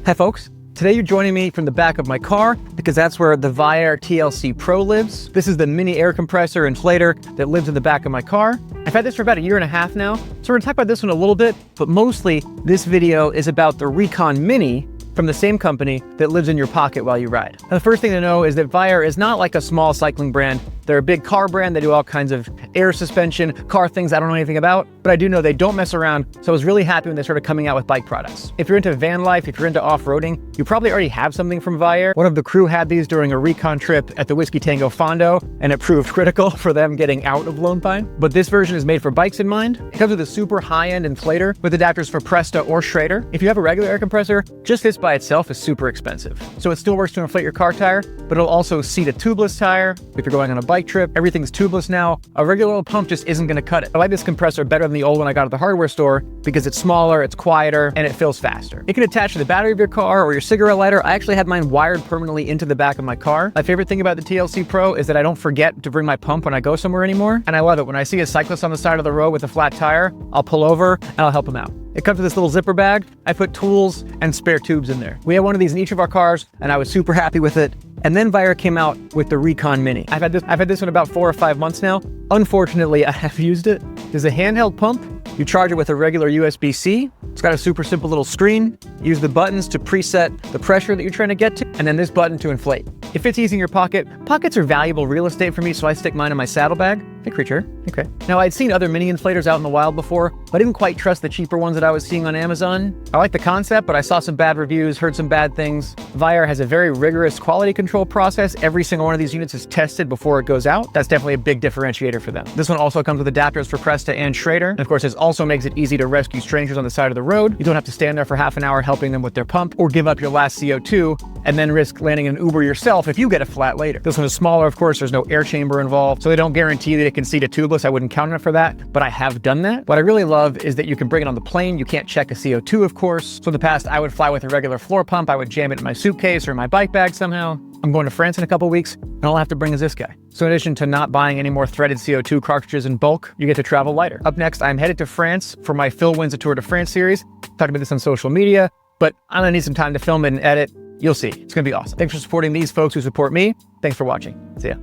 Hi folks, today you're joining me from the back of my car because that's where the VIAIR TLC Pro lives. This is the mini air compressor inflator that lives in the back of my car. I've had this for about a year and a half now, so we're gonna talk about this one a little bit, but mostly this video is about the Recon Mini from the same company that lives in your pocket while you ride. Now, the first thing to know is that VIAIR is not like a small cycling brand. They're a big car brand. They do all kinds of air suspension, car things I don't know anything about, but I do know they don't mess around, so I was really happy when they started coming out with bike products. If you're into van life, if you're into off-roading, you probably already have something from VIAIR. One of the crew had these during a Recon trip at the Whiskey Tango Fondo, and it proved critical for them getting out of Lone Pine. But this version is made for bikes in mind. It comes with a super high-end inflator with adapters for Presta or Schrader. If you have a regular air compressor, just this by itself is super expensive. So it still works to inflate your car tire, but it'll also seat a tubeless tire. If you're going on a bike trip, everything's tubeless now. A regular old pump just isn't gonna cut it. I like this compressor better than the old one I got at the hardware store because it's smaller, it's quieter, and it fills faster. It can attach to the battery of your car or your cigarette lighter. I actually had mine wired permanently into the back of my car. My favorite thing about the TLC Pro is that I don't forget to bring my pump when I go somewhere anymore, and I love it. When I see a cyclist on the side of the road with a flat tire, I'll pull over and I'll help him out. It comes with this little zipper bag. I put tools and spare tubes in there. We have one of these in each of our cars, and I was super happy with it. And then VIAIR came out with the Recon Mini. I've had this one about 4 or 5 months now. Unfortunately, I have used it. There's a handheld pump. You charge it with a regular USB-C. It's got a super simple little screen. Use the buttons to preset the pressure that you're trying to get to, and then this button to inflate. It fits easy in your pocket. Pockets are valuable real estate for me, so I stick mine in my saddlebag. Hey, creature. Okay. Now, I'd seen other mini inflators out in the wild before, but I didn't quite trust the cheaper ones that I was seeing on Amazon. I like the concept, but I saw some bad reviews, heard some bad things. VIAIR has a very rigorous quality control process. Every single one of these units is tested before it goes out. That's definitely a big differentiator for them. This one also comes with adapters for Presta and Schrader. And of course, this also makes it easy to rescue strangers on the side of the road. You don't have to stand there for half an hour helping them with their pump or give up your last CO2 and then risk landing in an Uber yourself if you get a flat later. This one is smaller, of course. There's no air chamber involved, so they don't guarantee that it can seat a tubeless. I wouldn't count on it for that, but I have done that. What I really love is that you can bring it on the plane. You can't check a CO2, of course. So in the past, I would fly with a regular floor pump. I would jam it in my suitcase or my bike bag somehow. I'm going to France in a couple weeks, and all I have to bring is this guy. So in addition to not buying any more threaded CO2 cartridges in bulk, you get to travel lighter. Up next, I'm headed to France for my Phil Wins a Tour de France series. Talking about this on social media, but I'm gonna need some time to film it and edit. You'll see, it's gonna be awesome. Thanks for supporting these folks who support me. Thanks for watching, see ya.